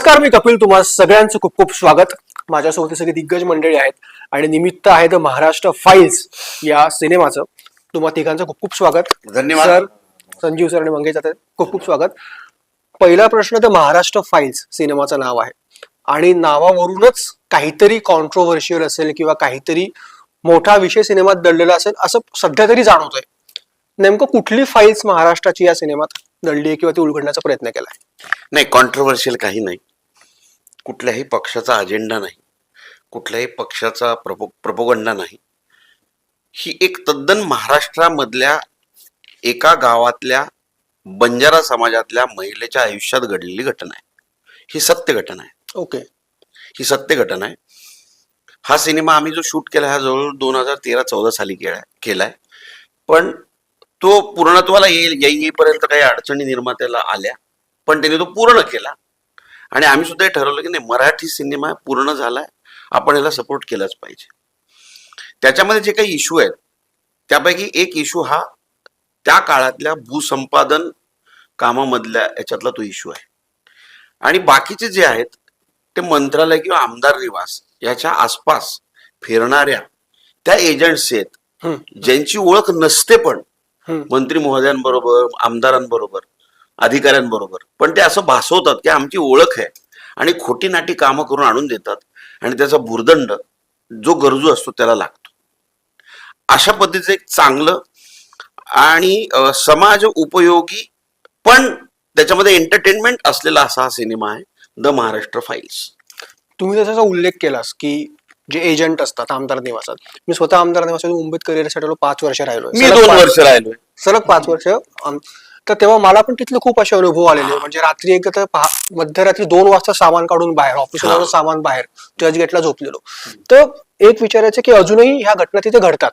नमस्कार, मी कपिल. तुम्हा सगळ्यांचं खूप खूप स्वागत. माझ्यासोबत सगळे दिग्गज मंडळी आहेत आणि निमित्त आहे द महाराष्ट्र फाईल्स या सिनेमाचं. तुम्हा तिघांचं खूप खूप स्वागत. धन्यवाद सर, संजीव सर आणि मंगेश जाते, खूप खूप स्वागत. पहिला प्रश्न, द महाराष्ट्र फाईल्स सिनेमाचं नाव आहे आणि नावावरूनच काहीतरी कॉन्ट्रोव्हर्शियल असेल किंवा काहीतरी मोठा विषय सिनेमात दडलेला असेल असं सध्या तरी जाणवतंय. नेमकं कुठली फाईल्स महाराष्ट्राची या सिनेमात दडली किंवा ती उलगडण्याचा प्रयत्न केलाय? नाही, कॉन्ट्रोव्हर्शियल काही नाही. कुठल्याही पक्षाचा अजेंडा नाही, कुठल्याही पक्षाचा प्रपोगंडा नाही. ही एक तद्दन महाराष्ट्रामधल्या एका गावातल्या बंजारा समाजातल्या महिलेच्या आयुष्यात घडलेली घटना आहे. ही सत्य घटना आहे. ओके. ही सत्य घटना आहे. हा सिनेमा आम्ही जो शूट केला हा जवळ 2013-14 साली केलाय. पण तो पूर्णत्वाला येईपर्यंत काही अडचणी निर्मात्याला आल्या, पण त्याने तो पूर्ण केला. आणि आम्ही सुद्धा हे ठरवलं की नाही, मराठी सिनेमा पूर्ण झालाय, आपण याला सपोर्ट केलाच पाहिजे. त्याच्यामध्ये जे काही इश्यू आहेत त्यापैकी एक इश्यू हा त्या काळातल्या भूसंपादन कामामधल्या याच्यातला तो इश्यू आहे. आणि बाकीचे जे आहेत ते मंत्रालय किंवा आमदार निवास याच्या आसपास फिरणाऱ्या त्या एजंट्स आहेत ज्यांची ओळख नसते, पण मंत्री महोदयांबरोबर, आमदारांबरोबर, अधिकाऱ्यांबरोबर, पण ते असं भासवतात की आमची ओळख आहे आणि खोटी नाटी कामं करून आणून देतात आणि त्याचा भुर्दंड जो गरजू असतो त्याला लागतो. अशा पद्धतीचं एक चांगलं आणि समाज उपयोगी पण त्याच्यामध्ये एंटरटेनमेंट असलेला असा हा सिनेमा आहे द महाराष्ट्र फाईल्स. तुम्ही त्याचा उल्लेख केलास की जे एजंट असतात आमदार निवासात. मी स्वतः आमदार निवासात मुंबईत करिअरसाठी 5 वर्ष राहिलोय. मी 2 वर्ष राहिलोय. सलग 5 वर्ष. तर तेव्हा मला पण तिथले खूप असे अनुभव आलेले. म्हणजे रात्री एकदा तर मध्यरात्री 2 वाजता सामान काढून बाहेर, ऑफिसला सामान बाहेर चर्चगेटला झोपलेलो. तर एक विचारायचं की अजूनही ह्या घटना तिथे घडतात.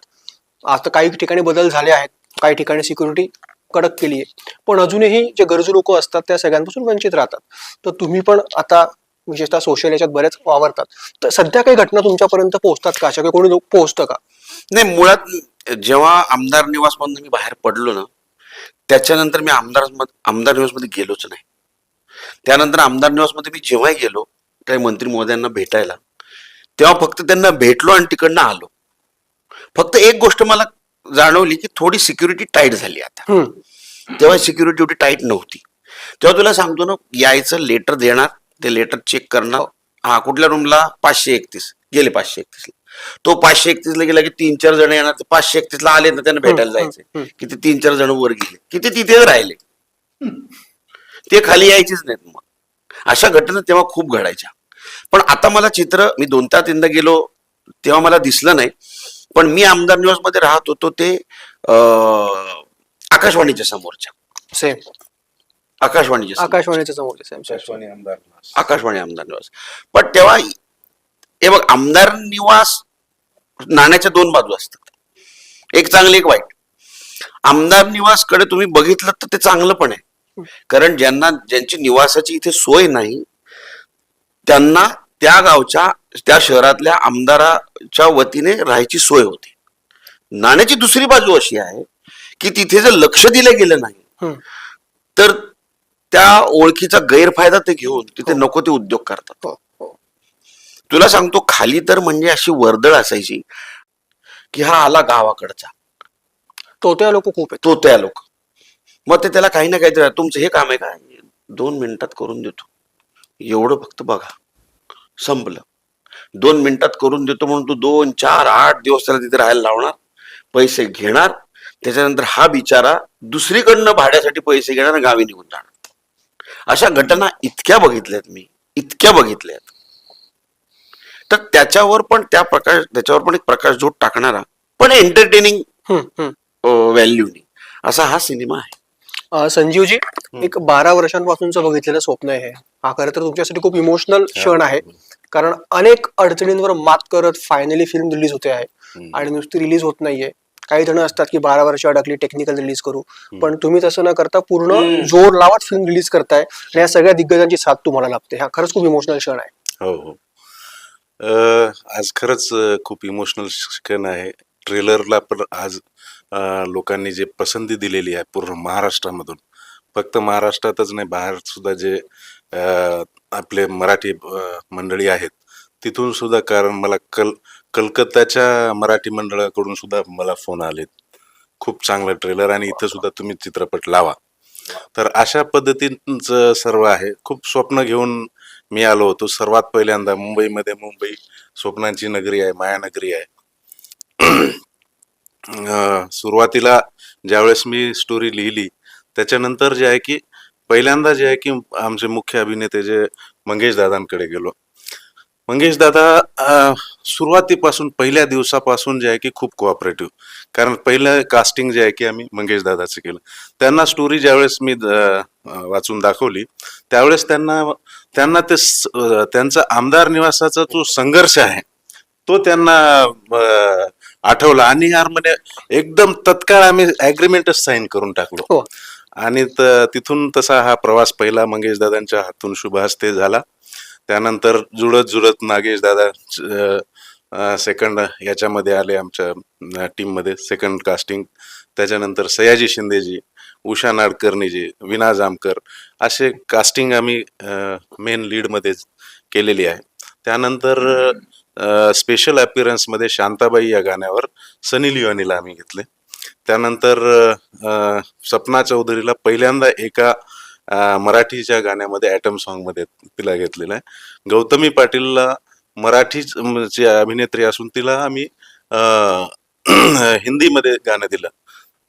आता काही ठिकाणी बदल झाले आहेत, काही ठिकाणी सिक्युरिटी कडक केली आहे, पण अजूनही जे गरजू लोक असतात त्या सगळ्यांपासून वंचित राहतात. तर तुम्ही पण आता विशेषतः सोशल याच्यात बरेच वावरतात, तर सध्या काही घटना तुमच्यापर्यंत पोहोचतात का? अशा काही कोणी लोक पोहोचतं का? नाही, मुळात जेव्हा आमदार निवास मधून मी बाहेर पडलो ना, त्याच्यानंतर मी आमदार निवास मध्ये गेलोच नाही. त्यानंतर आमदार निवास मध्ये मी जेव्हाही गेलो काही मंत्री महोदयांना भेटायला, तेव्हा फक्त त्यांना भेटलो आणि तिकडनं आलो. फक्त एक गोष्ट मला जाणवली की थोडी सिक्युरिटी टाईट झाली आता. तेव्हा सिक्युरिटी एवढी टाईट नव्हती. तेव्हा तुला सांगतो ना, यायचं लेटर देणार, ते लेटर चेक करणार, हा कुठल्या रूमला 531 गेले, 531 तो 531 ला गेला की 3-4 जण येणार, 531 ला आले ना त्यांना भेटायला जायचे की ते 3-4 जण वर गेले की ते तिथेच राहिले, ते खाली यायचेच नाहीत. मग अशा घटना तेव्हा खूप घडायच्या. पण आता मला चित्र, मी 2-3दा गेलो तेव्हा मला दिसलं नाही. पण मी आमदार निवास मध्ये राहत होतो ते आकाशवाणीच्या समोरच्या, सेम आकाशवाणीच्या समोर आकाशवाणी आमदार निवास. पण तेव्हा हे बघ, आमदार निवास नाण्याच्या 2 बाजू असतात, एक चांगली एक वाईट. आमदार निवास कडे तुम्ही बघितलं तर ते चांगलं पण आहे, कारण ज्यांची निवासाची इथे सोय नाही त्यांना त्या गावच्या, त्या शहरातल्या आमदाराच्या वतीने राहायची सोय होती. नाण्याची दुसरी बाजू अशी आहे की तिथे जर लक्ष दिलं गेलं नाही तर त्या ओळखीचा गैरफायदा ते घेऊन तिथे नको ते उद्योग करतात. तुला सांगतो, खाली तर म्हणजे अशी वर्दळ असायची की हा आला गावाकडचा, तोत्या लोक खूप आहेत. तोत्या लोक. मग ते त्याला काही ना काहीतरी, तुमचं हे काम आहे का, 2 मिनिटात करून देतो, एवढं फक्त बघा, संपलं. 2 मिनिटात करून देतो म्हणून तू 2, 4, 8 दिवस त्याला तिथे राहायला लावणार, पैसे घेणार. त्याच्यानंतर हा बिचारा दुसरीकडनं भाड्यासाठी पैसे घेणार आणि गावी निघून जाणार. अशा घटना इतक्या बघितल्यात मी, इतक्या बघितल्यात. तर त्याच्यावर पण एक प्रकाशझोत टाकणारा पण एंटरटेनिंग व्हॅल्यूनी असा हा सिनेमा आहे. संजीवजी, एक 12 वर्षांपासूनच बघितलेलं स्वप्न आहे. हा खरं तर तुमच्यासाठी खूप इमोशनल क्षण आहे, कारण अनेक अडचणींवर मात करत फायनली फिल्म रिलीज होते आहे आणि नुसती रिलीज होत नाहीये. काही जण असतात की 12 वर्ष अडकली, टेक्निकल रिलीज करू, पण तुम्ही तसं न करता पूर्ण जोर लावत फिल्म रिलीज करताय आणि या सगळ्या दिग्गजांची साथ तुम्हाला लाभते. हा खरंच खूप इमोशनल क्षण आहे. हो हो, आज खरंच खूप इमोशनल क्षण आहे. ट्रेलरला पण आज लोकांनी जे पसंती दिलेली आहे पूर्ण महाराष्ट्रामधून, फक्त महाराष्ट्रातच नाही बाहेर सुद्धा जे आपले मराठी मंडळी आहेत तिथून सुद्धा, कारण मला कलकत्त्याच्या मराठी मंडळाकडून सुद्धा मला फोन आलेत, खूप चांगला ट्रेलर आणि इथं सुद्धा तुम्ही चित्रपट लावा. तर अशा पद्धतीचं सर्व आहे. खूप स्वप्न घेऊन मी आलो होतो. सर्वात पहिल्यांदा मुंबईमध्ये, मुंबई स्वप्नांची नगरी आहे, मायानगरी आहे. सुरुवातीला ज्यावेळेस मी स्टोरी लिहिली त्याच्यानंतर जे आहे की पहिल्यांदा जे आहे की आमचे मुख्य अभिनेते जे मंगेश दादांकडे गेलो. मंगेश दादा सुरुवातीपासून पहिल्या दिवसापासून जे आहे की खूप कोऑपरेटिव्ह, कारण पहिलं कास्टिंग जे आहे की आम्ही मंगेश दादाचं केलं. त्यांना स्टोरी ज्यावेळेस मी वाचून दाखवली त्यावेळेस त्यांना ते त्यांचा आमदार निवासाचा जो संघर्ष आहे तो त्यांना आठवला आणि यार म्हणे एकदम तत्काळ आम्ही ऍग्रीमेंटच साईन करून टाकलो. हो. आणि तिथून तसा हा प्रवास पहिला मंगेश दादांच्या हातून शुभ हस्ते झाला. त्यानंतर जुळत नागेश दादा सेकंड याच्यामध्ये आले आमच्या टीम मध्ये, सेकंड कास्टिंग. त्याच्यानंतर सयाजी शिंदेजी, उषा नाडकर्णीजी, विना जामकर असे कास्टिंग आम्ही मेन लीड मध्ये केलेली आहे. त्यानंतर स्पेशल अपीअरन्स मध्ये शांताबाई या गाण्यावर सनी लिओनीला आम्ही घेतले. त्यानंतर सपना चौधरीला पहिल्यांदा एका मराठीच्या गाण्यामध्ये ॲटम सॉन्ग मध्ये तिला घेतलेलं आहे. गौतमी पाटीलला मराठी अभिनेत्री असून तिला आम्ही हिंदीमध्ये गाणं दिलं.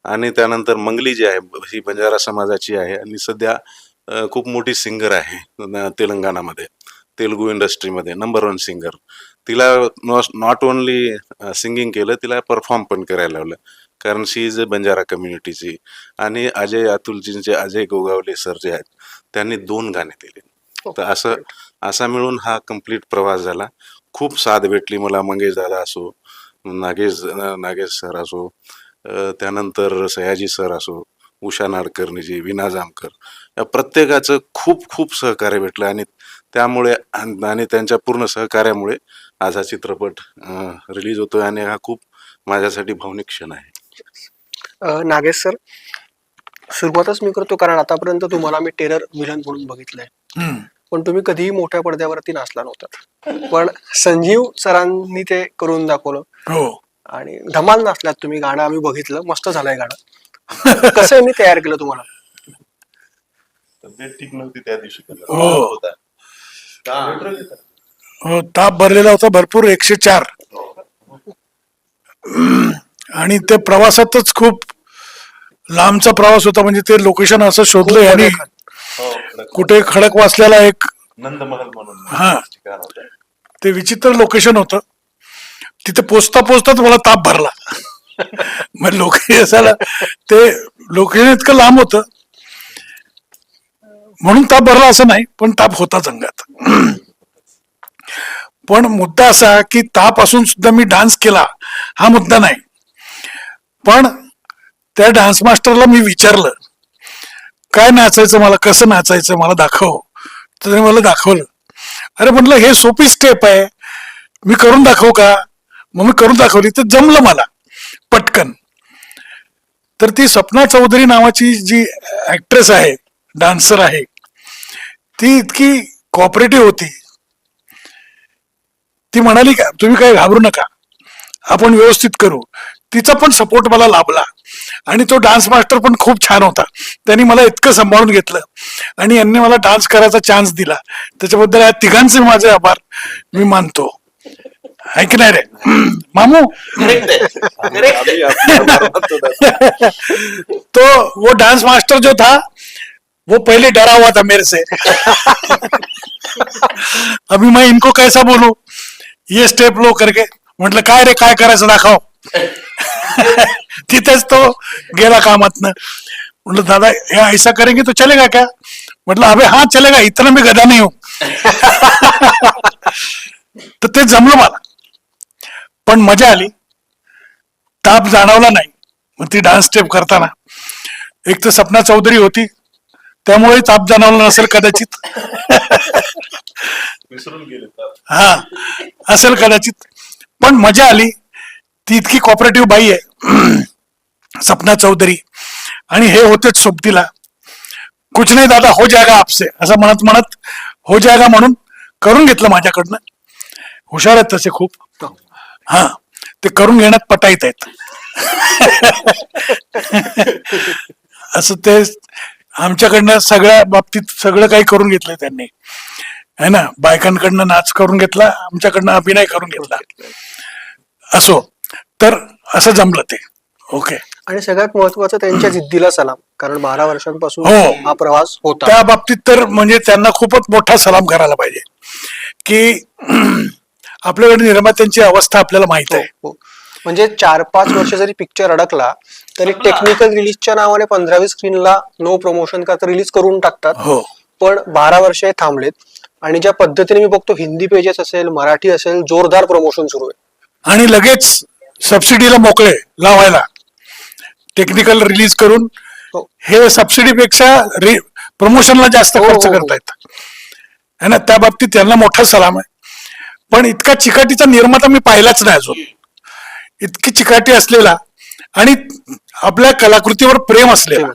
आणि त्यानंतर मंगली जी आहे ही बंजारा समाजाची आहे आणि सध्या खूप मोठी सिंगर आहे तेलंगणामध्ये, तेलुगू इंडस्ट्रीमध्ये नंबर 1 सिंगर. तिला नॉट ओनली सिंगिंग केलं, तिला परफॉर्म पण करायला लावलं, कारण शी इज अ बंजारा कम्युनिटीची. आणि अजय अतुलजींचे अजय गोगावले सर जे आहेत त्यांनी 2 गाणे दिले. तर असा मिळून हा कम्प्लीट प्रवास झाला. खूप साथ भेटली मला, मंगेश दादा असो, नागेश सर असो, त्यानंतर सयाजी सर असो, उषा नाडकर्णीजी, विना जामकर, या प्रत्येकाचं खूप खूप सहकार्य भेटलं. आणि त्यामुळे आणि त्यांच्या पूर्ण सहकार्यामुळे आज हा चित्रपट रिलीज होतोय आणि हा खूप माझ्यासाठी भावनिक क्षण आहे. नागेश सर, सुरुवातच मी करतो कारण आतापर्यंत तुम्हाला मी टेरर विलन म्हणून बघितलंय, पण तुम्ही कधीही मोठ्या पडद्यावरती नाचला नव्हता. पण संजीव सरांनी ते करून दाखवलं. हो. आणि धमाल नाचलात तुम्ही. गाणं आम्ही बघितलं, मस्त झालंय गाणं. कसं यांनी तयार केलं तुम्हाला? तब्येत ठीक नव्हती त्या दिवशी. हो, ताप भरलेला होता भरपूर, 104. आणि ते प्रवासातच खूप लांबचा प्रवास होता. म्हणजे ते लोकेशन असं शोधलं आणि कुठे खडक वाचलेला एक नंदमहल म्हणून हा ते विचित्र लोकेशन होतं. तिथे पोचताच मला ताप भरला. मग लोकेशन ते लोकेशन इतकं लांब होतं म्हणून ताप भरला असं नाही, पण ताप होताच अंगात. पण मुद्दा असा की ताप असून सुद्धा मी डान्स केला हा मुद्दा नाही. पण त्या डान्स मास्टरला मी विचारलं काय नाचायचं, मला कसं नाचायचं मला दाखव. तर त्याने मला दाखवलं. अरे म्हटलं हे सोपी स्टेप आहे, मी करून दाखवू का? मग मी करून दाखवली, तर जमलं मला पटकन. तर ती सपना चौधरी नावाची जी ऍक्ट्रेस आहे, डान्सर आहे, ती इतकी कोऑपरेटिव्ह होती. ती म्हणाली का तुम्ही काय घाबरू नका, आपण व्यवस्थित करू. तिचा पण सपोर्ट मला लाभला. आणि तो डान्स मास्टर पण खूप छान होता. त्यांनी मला इतकं सांभाळून घेतलं आणि यांनी मला डान्स करायचा चान्स दिला. त्याच्याबद्दल या तिघांचे माझे आभार मी मानतो. है की नाही रे मामू? तो वो डांस मास्टर जो था वो पहले डरा हुआ था मेरे से. अभी मैं इनको कैसा बोलूं, ये स्टेप लो करके. म्हटलं काय रे काय करायचं दाखव. तिथेच तो गेला कामातनं. म्हटलं दादा ये ऐसा करेंगे तो चलेगा क्या? म्हटलं अबे हाँ चलेगा, इतना मी गधा नाही हूं. तर ते जमलं मला, पण मजा आली. ताप जाणवला नाही. मग ती डान्स स्टेप करताना एक तर सपना चौधरी होती त्यामुळे ताप जाणवला नसेल कदाचित. विसरून गेले. हा असेल कदाचित, पण मजा आली. ती इतकी कॉपरेटिव्ह बाई आहे सपना चौधरी. आणि हे होतेच सोबतीला कुछ नाही दादा हो जाएगा आपसे असं म्हणत म्हणत हो जायगा म्हणून करून घेतलं माझ्याकडनं. हुशार आहेत तसे खूप. हा, ते करून घेण्यात पटाईत आहेत. असं ते आमच्याकडनं सगळ्या बाबतीत सगळं काही करून घेतलं त्यांनी, है ना. बायकांकडनं नाच करून घेतला, आमच्याकडनं अभिनय करून घेतला. असो, तर असं जमलं ते. ओके. आणि सगळ्यात महत्वाचं त्यांच्या जिद्दीला सलाम, कारण 12 वर्षांपासून हो. हा प्रवास होता. त्या बाबतीत तर म्हणजे त्यांना खूपच मोठा सलाम करायला पाहिजे की आपल्याकडे निर्मात्यांची अवस्था आपल्याला माहित आहे. हो. म्हणजे 4-5 वर्ष जरी पिक्चर अडकला तरी टेक्निकल रिलीजच्या नावाने 15-20 स्क्रीनला नो प्रमोशन का तर रिलीज करून टाकतात. हो. पण 12 वर्ष हे थांबलेत. आणि ज्या पद्धतीने मी बघतो हिंदी पेजेस असेल, मराठी असेल, जोरदार प्रमोशन सुरू आहे. आणि लगेच सबसिडीला मोकळे लावायला टेक्निकल रिलीज करून हो. हे सबसिडीपेक्षा प्रमोशनला जास्त हो, हो, खर्च हो. करतायत, है ना. त्या बाबतीत त्यांना मोठा सलाम आहे. पण इतका चिकाटीचा निर्माता मी पाहिलाच नाही अजून. इतकी चिकाटी असलेला आणि आपल्या कलाकृतीवर प्रेम असलेला.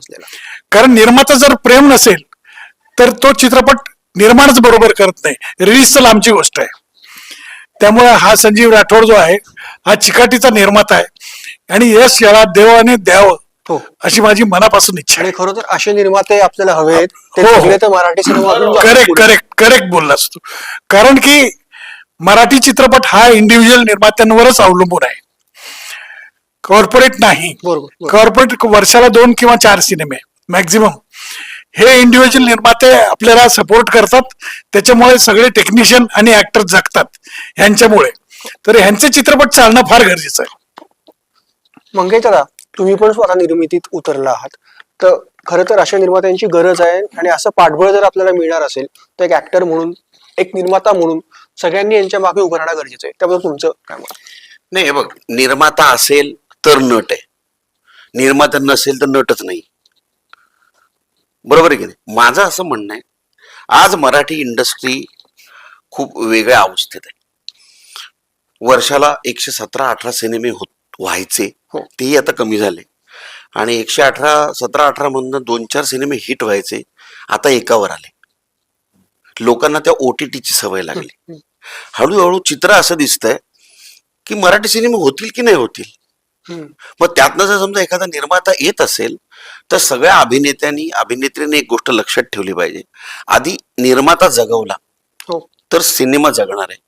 कारण निर्माता जर प्रेम नसेल तर तो चित्रपट निर्माणच बरोबर करत नाही, रिलीज तर लांबची गोष्ट आहे. त्यामुळे हा संजीव राठोड जो आहे हा चिकाटीचा निर्माता आहे आणि यश याला देवाने द्यावं हो. अशी माझी मनापासून इच्छा आहे. आणि खरं तर असे निर्माते आपल्याला हवे आहेत, ते हो, हो. जगले तर मराठी सिनेमा अजून जास्त करेक्ट पुढे. करेक्ट करेक्ट बोललास तू. कारण की मराठी चित्रपट हा इंडिव्हिज्युअल निर्मात्यांवरच अवलंबून आहे, कॉर्पोरेट नाही. बरोबर. कॉर्पोरेट वर्षाला 2 किंवा 4 सिनेमे मॅक्झिमम. हे इंडिव्हिज्युअल निर्माते आपल्याला सपोर्ट करतात, त्याच्यामुळे सगळे टेक्निशियन आणि ऍक्टर जगतात ह्यांच्यामुळे. तर ह्यांचे चित्रपट चालणं फार गरजेचं आहे. मंगेश दादा, तुम्ही पण स्वतः निर्मितीत उतरला आहात, तर खरं तर अशा निर्मात्यांची गरज आहे. आणि असं पाठबळ जर आपल्याला मिळणार असेल तर एक ऍक्टर म्हणून, एक निर्माता म्हणून सगळ्यांनी यांच्या मागे उभं राहणं गरजेचं आहे. त्याबद्दल तुमचं काय मत? नाही, हे बघ, निर्माता असेल तर नट आहे, निर्माता नसेल तर नटच नाही. बरोबर आहे की नाही? माझं असं म्हणणं आहे, आज मराठी इंडस्ट्री खूप वेगळ्या अवस्थेत आहे. वर्षाला 117-18 सिनेमे व्हायचे, हो. तेही आता कमी झाले. आणि 117-18 मधनं 2-4 सिनेमे हिट व्हायचे, आता एकावर आले. लोकांना त्या OTTची सवय लागली. हळूहळू चित्र असं दिसतंय की मराठी सिनेमे होतील की नाही होतील. मग त्यातनं जर समजा एखादा निर्माता येत असेल तर सगळ्या अभिनेत्यांनी, अभिनेत्रीने एक गोष्ट लक्षात ठेवली पाहिजे, आधी निर्माता जगवला हो. तर सिनेमा जगणार आहे.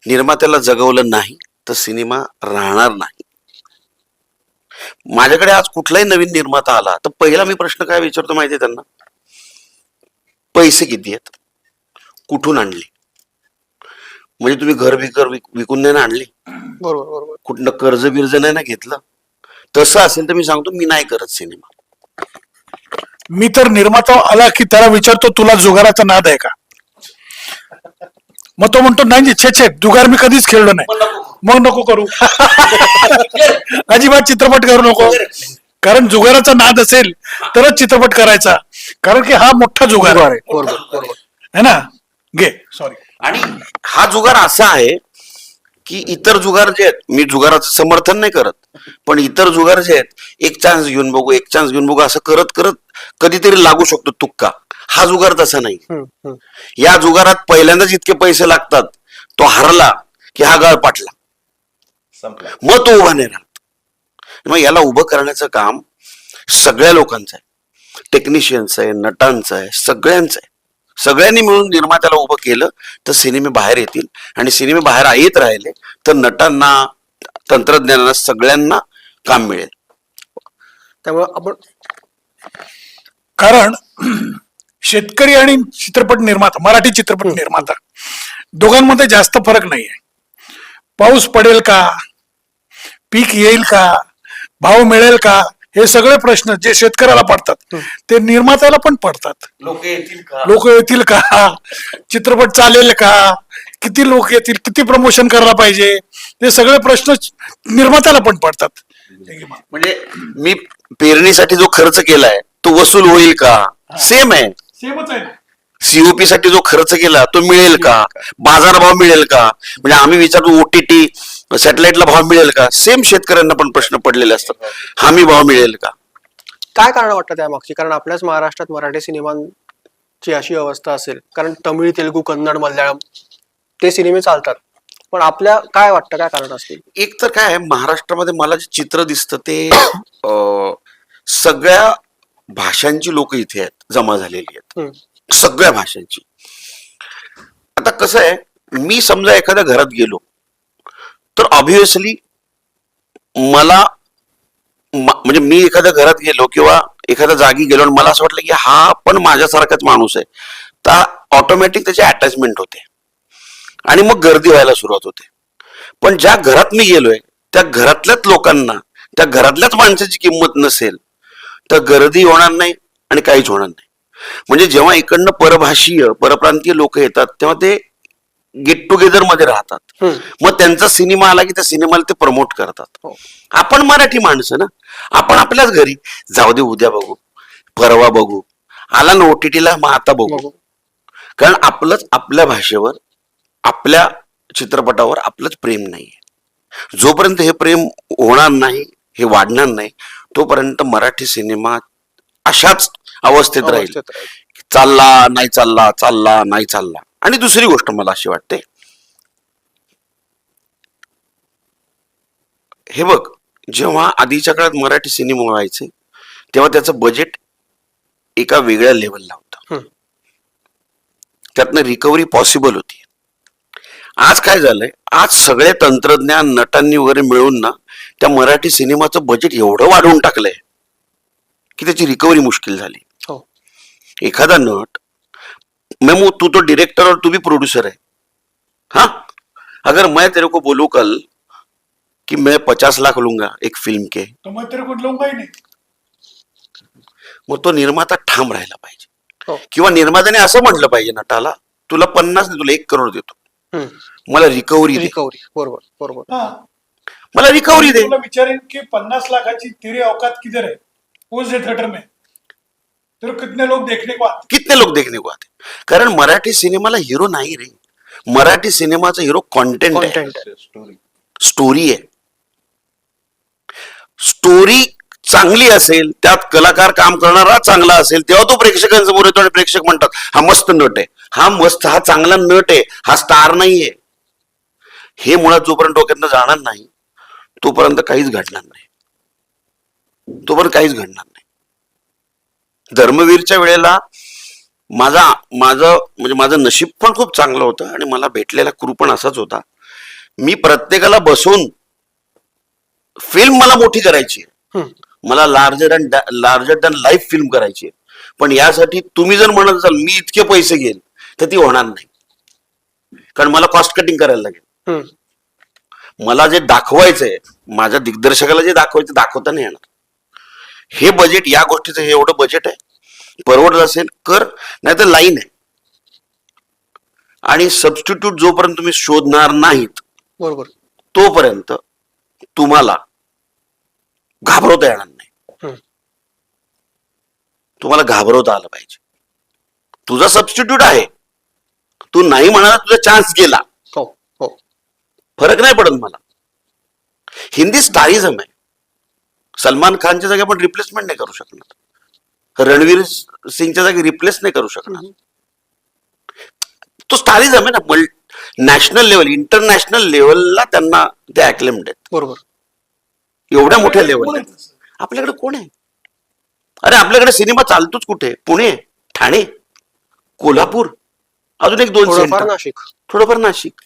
निर्मात्याला जगवलं नाही तर सिनेमा राहणार नाही. माझ्याकडे आज कुठलाही नवीन निर्माता आला तर पहिला मी प्रश्न काय विचारतो माहितीये त्यांना, पैसे किती आहेत, कुठून आणले. म्हणजे तुम्ही घर विकून नाही ना आणली, बरोबर बरोबर. कुठलं कर्ज बिर्ज नाही ना घेतलं. तसं असेल तर मी सांगतो मी नाही करत सिनेमा. मी तर निर्माता आला की त्याला विचारतो, तुला जुगाराचा नाद आहे का. मग तो म्हणतो नाही छे जुगार मी कधीच खेळलो नाही. मग नको करू. अजिबात चित्रपट करू नको. कारण जुगाराचा नाद असेल तरच चित्रपट करायचा, कारण की हा मोठा जुगार आहे. बरोबर बरोबर. है ना. घे. सॉरी. आणि हा जुगार असा आहे की इतर जुगार जे आहेत, मी जुगाराचं समर्थन नाही करत, पण इतर जुगार जे आहेत, एक चान्स घेऊन बघू, एक चान्स घेऊन बघू असं करत करत कधीतरी लागू शकतो तुक्का. हा जुगार तसा नाही. या जुगारात पहिल्यांदाच इतके पैसे लागतात, तो हरला की हा गळ पाटला, मग तो उभा नाही राहत. मग याला उभं करण्याचं काम सगळ्या लोकांचं आहे, टेक्निशियन्स आहे, नटांचं आहे, सगळ्यांचं आहे. सगळ्यांनी मिळून निर्मात्याला उभं केलं तर सिनेमे बाहेर येतील. आणि सिनेमे बाहेर येत राहिले तर नटांना, तंत्रज्ञानाला, सगळ्यांना काम मिळेल. त्यामुळे आपण, कारण शेतकरी आणि चित्रपट निर्माता, मराठी चित्रपट निर्माता दोघांमध्ये जास्त फरक नाहीये. पाऊस पडेल का, पीक येईल का, भाव मिळेल का, हे सगळे प्रश्न जे शेतकऱ्याला पडतात ते निर्मात्याला पण पडतात. लोक येतील का, चित्रपट चालेल का, किती लोक येतील, किती प्रमोशन करायला पाहिजे, ते सगळे प्रश्न निर्मात्याला पण पडतात. म्हणजे मी पेरणीसाठी जो खर्च केलाय तो वसूल होईल का, सेम आहे. सेमच आहे. COP साठी जो खर्च केला तो मिळेल का, बाजारभाव मिळेल का. म्हणजे आम्ही विचारतो OTT सॅटेलाइटला भाव मिळेल का, सेम शेतकऱ्यांना पण प्रश्न पडलेले असतात, हमी भाव मिळेल का. काय कारण वाटतं त्यामागची? कारण आपल्याच महाराष्ट्रात मराठी सिनेमा ची अशी अवस्था असेल, कारण तमिळ, तेलुगू, कन्नड, मल्याळम ते सिनेमे चालतात, पण आपल्या काय वाटतं, काय कारण असतील? एक तर काय आहे, महाराष्ट्रामध्ये मला जे चित्र दिसतं ते सगळ्या भाषांची लोक इथे आहेत, जमा झालेली आहेत, हम्म. सगळ्या भाषांची. आता कसं आहे, मी समजा एखाद्या घरात गेलो तर ऑब्व्हियसली मला म्हणजे मी एखाद्या घरात गेलो किंवा एखाद्या जागी गेलो आणि मला असं वाटलं की हा पण माझ्यासारखाच माणूस आहे, तर ऑटोमॅटिक त्याची अटॅचमेंट होते आणि मग गर्दी व्हायला सुरुवात होते. पण ज्या घरात मी गेलोय त्या घरातल्याच लोकांना, त्या घरातल्याच माणसाची किंमत नसेल तर गर्दी होणार नाही आणि काहीच होणार नाही. म्हणजे जेव्हा इकडनं परभाषीय परप्रांतीय लोक येतात तेव्हा ते गेट टुगेदर मध्ये राहतात, हम्म. मग त्यांचा सिनेमा आला की त्या सिनेमाला ते प्रमोट करतात. हो. आपण मराठी माणसं ना, आपण आपल्याच घरी जाऊ दे, उद्या बघू, परवा बघू, आला ना OTT-ला मग आता बघू. बघू. कारण आपलंच आपल्या भाषेवर, आपल्या चित्रपटावर आपलंच प्रेम नाहीये. जोपर्यंत हे प्रेम होणार नाही, हे वाढणार नाही, तोपर्यंत मराठी सिनेमा अशाच अवस्थेत राहील. अवस्थेत राहील. चालला नाही चालला, चालला नाही चालला. आणि दुसरी गोष्ट मला अशी वाटते, हे बघ, जेव्हा आधीच्या काळात मराठी सिनेमा व्हायचे तेव्हा त्याचं बजेट एका वेगळ्या लेवलला होतं, हम्म. त्यातनं रिकव्हरी पॉसिबल होती. आज काय झालंय, आज सगळे तंत्रज्ञान नटांनी वगैरे मिळून ना त्या मराठी सिनेमाचं बजेट एवढं वाढवून टाकलंय की त्याची रिकव्हरी मुश्किल झाली. हो. एखादा नट, मैं तू तो डायरेक्टर और तू भी प्रोड्यूसर है, हाँ, अगर मैं तेरे को बोलूं कल कि मैं 50 लाख लूंगा एक फिल्म के, तो मैं तेरे को लूंगा ही नहीं. मग तो निर्माता ठाम राहायला पाहिजे, हो. किंवा निर्मात्याने असं म्हटलं पाहिजे नटाला, तुला 50 नाही, तुला 1 करोड देतो, हम्म. मला रिकव्हरी दे, रिकव्हरी. बरोबर बरोबर. हाँ, मला रिकव्हरी दे. तुला विचारेन की 50 लाखाची तेरी औकात किधर है उस थिएटर में, तेरे को कितने लोग देखने को आते. कितने लोक देखने को आते. कारण मराठी सिनेमाला हिरो नाही रे, मराठी सिनेमाचा हिरो कॉन्टेंट आहे, कॉन्टेंट. स्टोरी आहे. स्टोरी चांगली असेल, त्यात कलाकार काम करणारा चांगला असेल, तेव्हा तो प्रेक्षकांसमोर येतो आणि प्रेक्षक म्हणतात हा मस्त नट आहे, हा मस्त, हा चांगला नट आहे, हा स्टार नाहीये. हे मुळात जोपर्यंत डोक्यातनं जाणार नाही तोपर्यंत काहीच घडणार नाही, तोपर्यंत काहीच घडणार नाही. धर्मवीरच्या वेळेला माझं म्हणजे माझं नशीब पण खूप चांगलं होतं आणि मला भेटलेला क्रू पण असाच होता. मी प्रत्येकाला बसून फिल्म मला मोठी करायची आहे, हम्म. मला लार्जर दॅन लाईफ फिल्म करायची आहे, पण यासाठी तुम्ही जर म्हणत असाल मी इतके पैसे घेईल तर ती होणार नाही, कारण मला कॉस्ट कटिंग करायला लागेल. हम्म. मला जे दाखवायचंय, माझ्या दिग्दर्शकाला जे दाखवायचं दाखवता नाही येणार. हे बजेट, या गोष्टीचं हे एवढं बजेट आहे, परवडत असेल कर, नाही तर लाईन आहे. आणि सबस्टिट्यूट जोपर्यंत तुम्ही शोधणार नाहीत बरोबर. तोपर्यंत तुम्हाला घाबरवता येणार नाही. हम्म. तुम्हाला घाबरवता आलं पाहिजे. तुझा सबस्टिट्यूट आहे, तू नाही म्हणाला, तुझा चान्स गेला, हो हो. फरक नाही पडत मला. हिंदी स्टारिझम आहे, सलमान खानच्या जागी आपण रिप्लेसमेंट नाही करू शकणार, रणवीर सिंगच्या जागी रिप्लेस नाही करू शकणार. तो स्टारिझम आहे ना, नॅशनल लेवल, इंटरनॅशनल लेवलला त्यांना ते ऍक्लेम्ड आहेत, बरोबर. एवढ्या मोठ्या कोण लेवल. आहे तसं? आपल्याकडे कोण आहे? अरे आपल्याकडे सिनेमा चालतोच कुठे? पुणे, ठाणे, कोल्हापूर, अजून 1-2 थोडंफार सेंटर, नाशिक. थोडंफार नाशिक.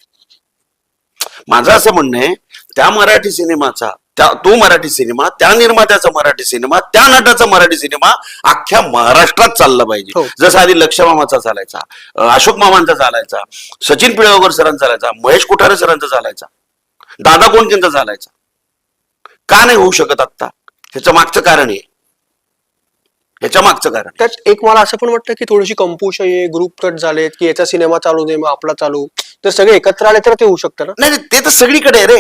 माझं असं म्हणणं आहे, त्या मराठी सिनेमाचा, तो मराठी सिनेमा, त्या निर्मात्याचा मराठी सिनेमा, त्या नटाचा मराठी सिनेमा अख्ख्या महाराष्ट्रात चालला पाहिजे. हो. जसं आधी लक्ष मामाचा चालायचा, अशोक मामांचा चालायचा, सचिन पिळगावकर सरांचा चालायचा, महेश कोठारे सरांचा चालायचा, दादा कोंडकेंचा चालायचा. का नाही होऊ शकत आता? ह्याच्या मागचं कारण आहे, ह्याच्या मागचं कारण. त्यात एक मला असं पण वाटतं की थोडीशी कंपूशाही आहे, ग्रुप कट झालेत की याचा सिनेमा चालू दे मग आपला चालू, तर सगळे एकत्र आले तर ते होऊ शकतं ना. नाही नाही, ते तर सगळीकडे आहे रे,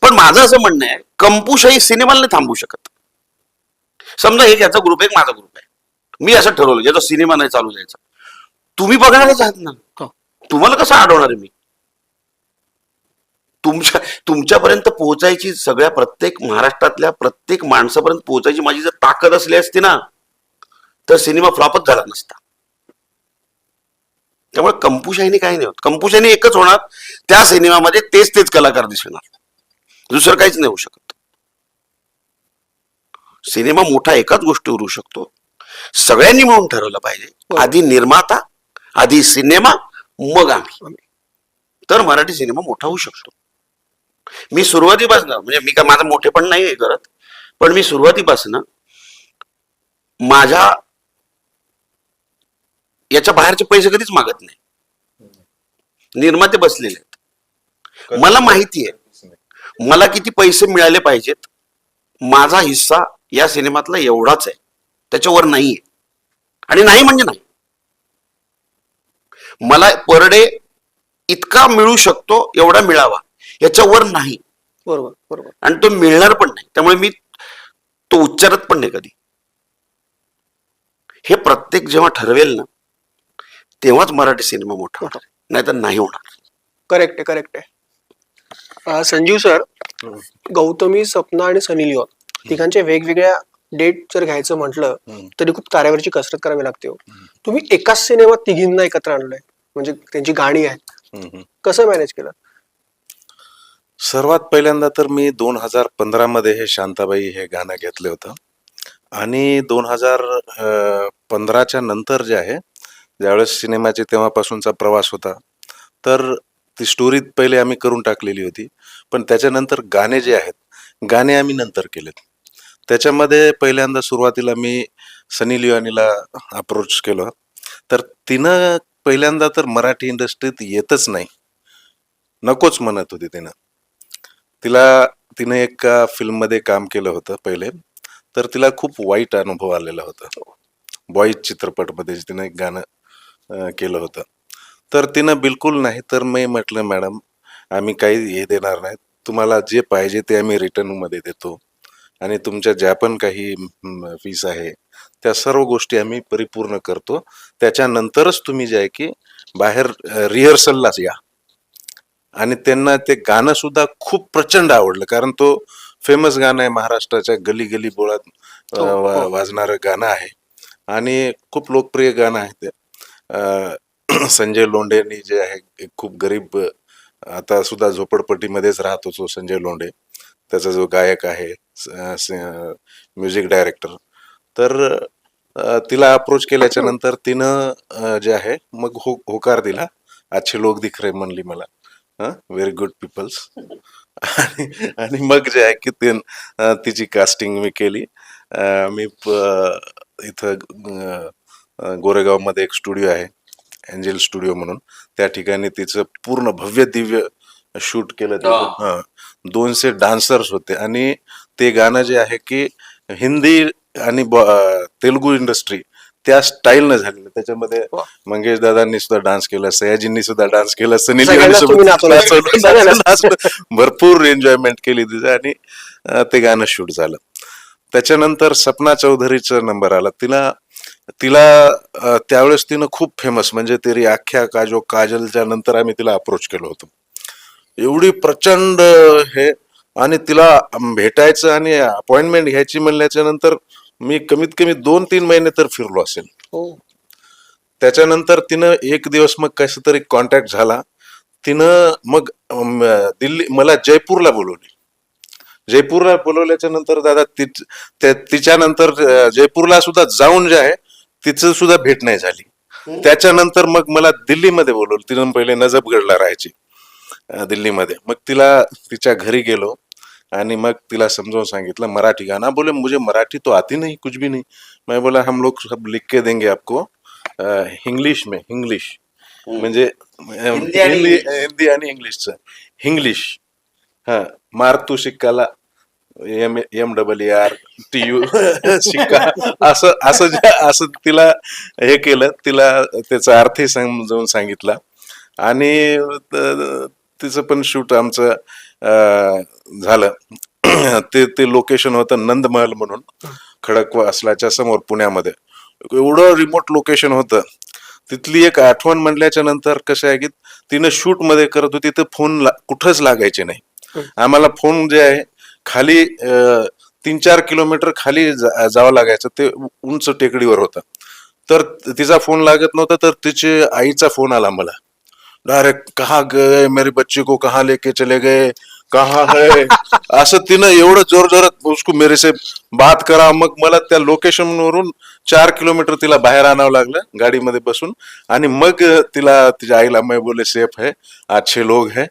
पण माझं असं म्हणणं आहे, कंपूशाही सिनेमाला नाही थांबू शकत. समजा एक याचा ग्रुप आहे, एक माझा ग्रुप आहे, मी असं ठरवलं याचा सिनेमा नाही चालू द्यायचा, तुम्ही बघणारच आहात ना, हो. तुम्हाला कसं अडवणार आहे मी? तुमच्यापर्यंत पोहोचायची, सगळ्या प्रत्येक महाराष्ट्रातल्या प्रत्येक माणसापर्यंत पोहोचायची माझी जर ताकद असली असती ना, तर सिनेमा फ्लॉपच झाला नसता. त्यामुळे कंपुशाहीने काही नाही होत. कंपुशाहीने एकच होणार, त्या सिनेमामध्ये तेच कलाकार दिसणार, दुसरं काहीच नाही होऊ शकत. सिनेमा मोठा एकाच गोष्टीवर होऊ शकतो, सगळ्यांनी मिळून ठरवलं पाहिजे. आधी निर्माता, आधी सिनेमा, मग आम्ही, तर मराठी सिनेमा मोठा होऊ शकतो. मी सुरुवातीपासून, म्हणजे मी काय माझं मोठेपण नाही करत, पण मी सुरुवातीपासून माझ्या याच्या बाहेरचे पैसे कधीच मागत नाही. निर्माते बसलेले आहेत, मला माहिती आहे मला किती पैसे मिळाले पाहिजेत. माझा हिस्सा या सिनेमातला एवढाच आहे, त्याच्यावर नाहीये. आणि नाही म्हणजे नाही, मला पर डे इतका मिळू शकतो, एवढा मिळावा, याच्यावर नाही. बरोबर बरोबर. आणि तो मिळणार पण नाही, त्यामुळे मी तो उच्चारत पण नाही कधी. हे प्रत्येक जेव्हा ठरवेल ना, तेव्हाच मराठी सिनेमा मोठा होणार, नाही तर नाही होणार. करेक्ट आहे करेक्ट आहे. संजीव सर, गौतमी, सपना आणि सनी लिओन तिघांच्या वेगवेगळ्या डेट जर घ्यायचं म्हटलं तरी खूप तारेवरची कसरत करावी लागते हो. तुम्ही एकाच सिनेमात तिघींना एकत्र आणलंय, म्हणजे त्यांची गाणी आहेत, कसं मॅनेज केलं? सर्वात पहिल्यांदा तर मी 2015 मध्ये हे शांताबाई हे गाणं घेतलं होतं. आणि 2015च्या नंतर जे आहे, ज्यावेळेस सिनेमाचे तेव्हापासूनचा प्रवास होता, तर ती स्टोरी पहिले आम्ही करून टाकलेली होती. पण त्याच्यानंतर गाणे जे आहेत, गाणे आम्ही नंतर केलेत. त्याच्यामध्ये पहिल्यांदा सुरुवातीला मी सनी लिओनीला अप्रोच केलं. तर तिनं पहिल्यांदा तर मराठी इंडस्ट्रीत येतच नाही, नकोच म्हणत होती तिनं. तिनं एका फिल्ममध्ये काम केलं होतं पहिले, तर तिला खूप वाईट अनुभव आलेला होता. बॉईज चित्रपटमध्ये तिनं एक गाणं केलं होतं. तर तिनं बिलकुल नाही. तर मी म्हटलं, मॅडम आम्ही काही हे देणार नाही, तुम्हाला जे पाहिजे ते आम्ही रिटर्नमध्ये देतो, आणि तुमच्या ज्या पण काही फीस आहे त्या सर्व गोष्टी आम्ही परिपूर्ण करतो. त्याच्यानंतरच तुम्ही जे आहे की बाहेर रिहर्सललाच या. आणि त्यांना ते गाणं सुद्धा खूप प्रचंड आवडलं, कारण तो फेमस गाणं आहे, महाराष्ट्राच्या गली गली बोळात वाजणारं गाणं आहे, आणि खूप लोकप्रिय गाणं आहे ते. संजय लोंढेंनी जे आहे, एक खूप गरीब, आता सुद्धा झोपडपट्टीमध्येच राहतो तो संजय लोंढे, त्याचा जो गायक आहे, म्युझिक डायरेक्टर. तर तिला अप्रोच केल्याच्या नंतर तिनं जे आहे मग होकार दिला. अच्छे लोक दिख रहे म्हणली मला, व्हेरी गुड पीपल्स. आणि मग जे आहे की तिची कास्टिंग मी केली. मी इथं गोरेगावमध्ये एक स्टुडिओ आहे, एंजल स्टुडिओ म्हणून, त्या ठिकाणी तिचं पूर्ण भव्य दिव्य शूट केलं तिचं. 200 डान्सर्स होते, आणि ते गाणं जे आहे की हिंदी आणि तेलुगू इंडस्ट्री त्या स्टाईलनं झालेलं. त्याच्यामध्ये मंगेश दादांनी सुद्धा डान्स केला, सयाजींनी सुद्धा डान्स केला, सनी लिओनी भरपूर एन्जॉयमेंट केली तिचं, आणि ते गाणं शूट झालं. त्याच्यानंतर सपना चौधरीचा नंबर आला. तिला त्यावेळेस तिनं खूप फेमस, म्हणजे तेरी आख्या काजो काजलच्या नंतर आम्ही तिला अप्रोच केलं होतं. एवढी प्रचंड हे, आणि तिला भेटायचं आणि अपॉइंटमेंट घ्यायची म्हणल्याच्या नंतर मी कमीत कमी 2-3 महिने तर फिरलो असेल. त्याच्यानंतर तिनं एक दिवस मग कसं तरी कॉन्टॅक्ट झाला. तिनं मग मला जयपूरला बोलवली. जयपूरला बोलवल्याच्या नंतर दादा तिच्यानंतर जयपूरला सुद्धा जाऊन जे आहे तिचं सुद्धा भेट नाही झाली. त्याच्यानंतर मग मला दिल्लीमध्ये बोलवलं. तिनं पहिले नजफगडला राहायची दिल्लीमध्ये. मग तिच्या घरी गेलो, आणि मग तिला समजावून सांगितलं मराठी गाना. बोले मुझे मराठी तो आती नहीं, कुछ भी नहीं. मैं बोला हम लोग सब लिख के देंगे आपको इंग्लिश में. इंग्लिश म्हणजे हिंदी आणि इंग्लिशचं. इंग्लिश, हा, मारतू शिक्काला MRRTU शिक्का, असं तिला हे केलं. तिला त्याचा अर्थही समजावून सांगितला, आणि तिचं पण शूट आमचं झालं. ते लोकेशन होतं नंदमहल म्हणून, खडकवासलाच्या समोर पुण्यामध्ये. एवढं रिमोट लोकेशन होतं. तिथली एक आठवण म्हणल्याच्या नंतर कसं आहे की तिनं शूट मध्ये करत होती, तर फोन कुठंच लागायचे नाही. आम्हाला फोन जे आहे खाली 3-4 किलोमीटर खाली जावं लागायचं. ते उंच टेकडीवर होतं. तर तिचा फोन लागत नव्हता, तर तिचे आईचा फोन आला मला, डायरेक्ट कहाँ गए मेरे बच्चे को, कहाँ लेके चले गए, कहाँ है, असं तिनं एवढं जोर जोरात उसको मेरे से बात करा. मग मला त्या लोकेशन वरून 4 किलोमीटर तिला बाहेर आणावं लागलं गाडीमध्ये बसून. आणि मग तिला तिच्या आईला मैं बोले सेफ है, अच्छे लोग है,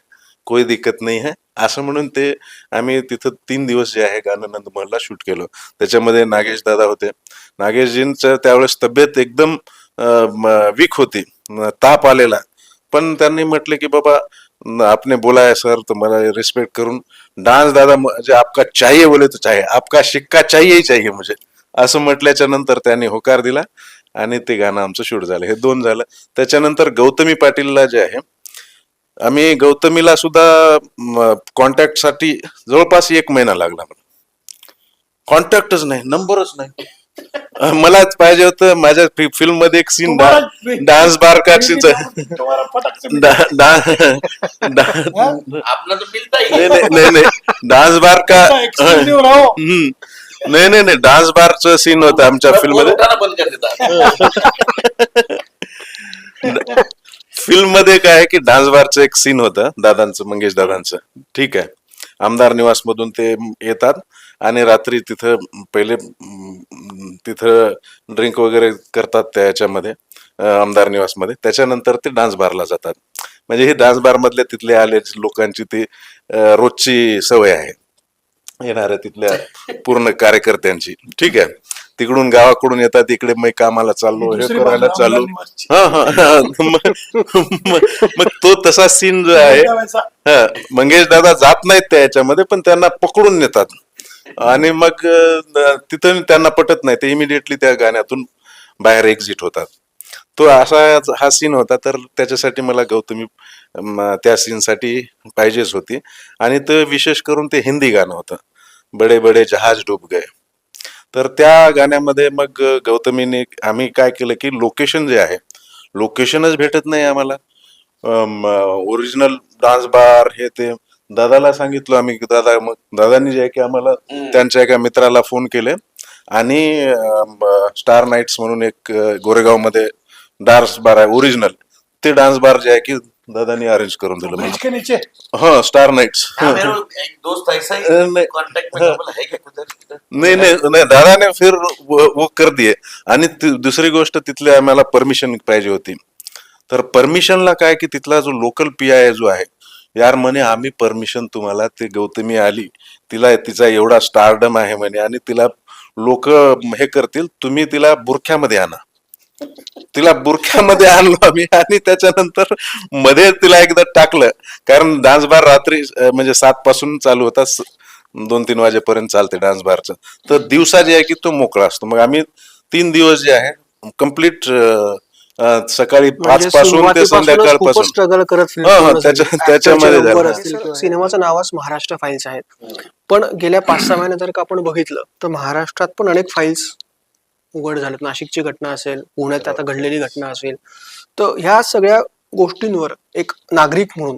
कोई दिक्कत नाही है, असं म्हणून ते आम्ही तिथं 3 दिवस जे आहे गाणं नंदमहलला शूट केलं. त्याच्यामध्ये नागेश दादा होते. नागेशजींचं त्यावेळेस तब्येत एकदम वीक होती, ताप आलेला. पण त्यांनी म्हटले की बाबा आपने बोला है सर, तो मला रिस्पेक्ट करून डान्स दादा म्हणजे आपका चाहिए बोले तो चाहिए, आपका शिक्का चाहिए ही चाहिए मुझे, असं म्हटल्याच्या नंतर त्यांनी होकार दिला आणि ते गाणं आमचं शूट झालं. हे 2 झालं. त्याच्यानंतर गौतमी पाटीलला जे आहे, आम्ही गौतमीला सुद्धा कॉन्टॅक्टसाठी जवळपास 1 महिना लागला. मला कॉन्टॅक्टच नाही, नंबरच नाही. मलाच पाहिजे होतं. माझ्या फिल्म मध्ये एक सीन डान्स बार का सीन आपला तो मिलता ही नाही नाही नाही नाही, डान्स बार का नाही नाही नाही, डान्स बारचं सीन होतं आमच्या फिल्म मध्ये. उठाना बंद कर देता. फिल्म मध्ये काय आहे की डान्स बारचं एक सीन होतं दादांचं, मंगेश दादांचं. ठीक आहे, आमदार निवास मधून ते येतात आणि रात्री तिथं पहिले तिथं ड्रिंक वगैरे करतात त्याच्यामध्ये, आमदार निवास मध्ये. त्याच्यानंतर ते डान्स बारला जातात. म्हणजे हे डान्स बार मधल्या तिथले आले लोकांची ती रोजची सवय आहे, येणाऱ्या तिथल्या पूर्ण कार्यकर्त्यांची. ठीक आहे, तिकडून गावाकडून येतात इकडे, मी कामाला चाललो, हे करायला चाललो. हा हा, मग तो तसा सीन जो आहे, हा, मंगेश दादा जात नाहीत त्या याच्यामध्ये, पण त्यांना पकडून नेतात आणि मग तिथं त्यांना पटत नाही, ते इमिडिएटली त्या गाण्यातून बाहेर एक्झिट होतात. तो असा हा सीन होता. तर त्याच्यासाठी मला गौतमी त्या सीनसाठी पाहिजेच होती. आणि ते विशेष करून ते हिंदी गाणं होतं, बडे बडे जहाज डूब गए. तर त्या गाण्यामध्ये मग गौतमीने आम्ही काय केलं की लोकेशन जे आहे, लोकेशनच भेटत नाही आम्हाला, ओरिजिनल डान्स बार हे ते. दादाला सांगितलं आम्ही की दादा, मग दादांनी जे आहे की आम्हाला त्यांच्या एका मित्राला फोन केले आणि स्टार नाईट्स म्हणून एक गोरेगाव मध्ये डान्स बार आहे ओरिजिनल, ते डान्स बार जे आहे की दादानी अरेंज करून दिलं मला. हा, स्टार नाईट्स. हाँ, मेरा एक दोस्त ऐसा ही नहीं। कांटेक्ट में बोला है क्या कुछ नाही नाही नाही, दादाने फिर वो कर दिए. आणि दुसरी गोष्ट, तिथले आम्हाला परमिशन पाहिजे होती. तर परमिशनला काय की तिथला जो लोकल PI जो आहे, यार म्हणे आम्ही परमिशन तुम्हाला, ते गौतमी आली, तिला तिचा एवढा स्टारडम आहे म्हणे आणि तिला लोक हे करतील, तुम्ही तिला बुरख्यामध्ये आणा. तिला बुरख्यामध्ये आणलो आम्ही आणि त्याच्यानंतर मध्ये तिला एकदा टाकलं, कारण डान्स बार रात्री म्हणजे 7 पासून चालू होता, 2-3 वाजेपर्यंत चालते डान्स बारचं. तर दिवसा जे आहे की तो मोकळा असतो. मग आम्ही 3 दिवस जे आहे कम्प्लीट सकाळी 5 पासून ते संध्याकाळपासून स्ट्रगल करत त्याच्यामध्ये झालं. सिनेमाचं नावच महाराष्ट्र फाईल्स आहेत. पण गेल्या 5-6 महिन्यात जर का आपण बघितलं तर महाराष्ट्रात पण अनेक फाईल्स उघड झालेत. नाशिकची घटना असेल, पुण्यात आता घडलेली घटना असेल. तर ह्या सगळ्या गोष्टींवर एक नागरिक म्हणून,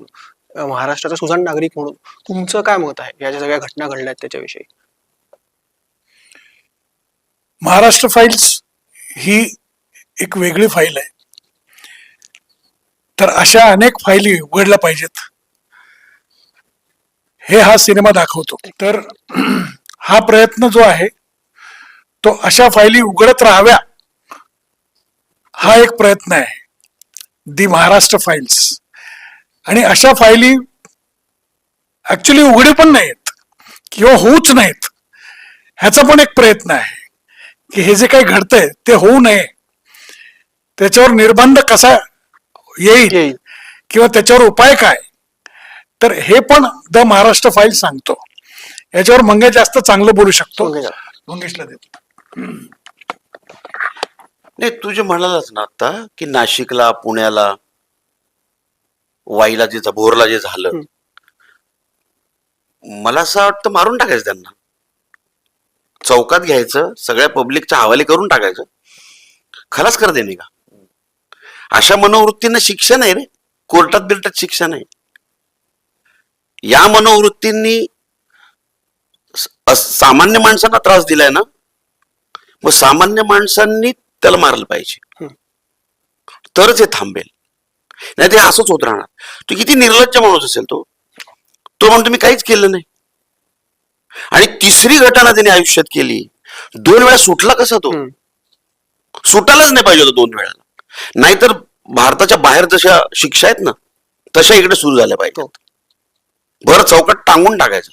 महाराष्ट्राचा सुजाण नागरिक म्हणून तुमचं काय मत आहे या ज्या सगळ्या घटना घडल्यात त्याच्याविषयी? महाराष्ट्र फाईल्स ही एक वेगळी फाईल आहे. तर अशा अनेक फाईली उघडल्या पाहिजेत, हे हा सिनेमा दाखवतो. तर हा प्रयत्न जो आहे तो अशा फाईली उघडत राहाव्या, हा एक प्रयत्न आहे, दी महाराष्ट्र फाईल्स. आणि अशा फाईली ऍक्च्युली उघडी पण नाहीत किंवा होऊच नाहीत, ह्याचा पण एक प्रयत्न आहे की हे जे काही घडतंय ते होऊ नये, त्याच्यावर निर्बंध कसा येईल किंवा त्याच्यावर उपाय काय, तर हे पण द महाराष्ट्र फाईल सांगतो. याच्यावर मंगेश जास्त चांगलं बोलू शकतो. मंगेशला देतो. नाही, तू जे म्हणालास ना आता की नाशिकला, पुण्याला, वाईला जे भोरला जे झालं, मला असं वाटतं मारून टाकायचं त्यांना, चौकात घ्यायचं, सगळ्या पब्लिकच्या हवाले करून टाकायचं, खलास कर देणे का. अशा मनोवृत्तींना शिक्षा नाही रे, कोर्टात बिल्टात शिक्षा नाही. या मनोवृत्तींनी सामान्य माणसांना त्रास दिलाय ना, मग सामान्य माणसांनी त्याला मारलं पाहिजे. तरच हे थांबेल, नाही ते असंच होत राहणार. तो किती निर्लज्ज माणूस असेल तो म्हणतो मी काहीच केलं नाही. आणि तिसरी घटना त्याने आयुष्यात केली, 2 वेळा सुटला कसा तो? सुटायलाच नाही पाहिजे होतं 2 वेळाला. नाहीतर भारताच्या बाहेर जशा शिक्षा आहेत ना तशा इकडे सुरू झाल्या पाहिजेत. भर चौकात टांगून टाकायचं.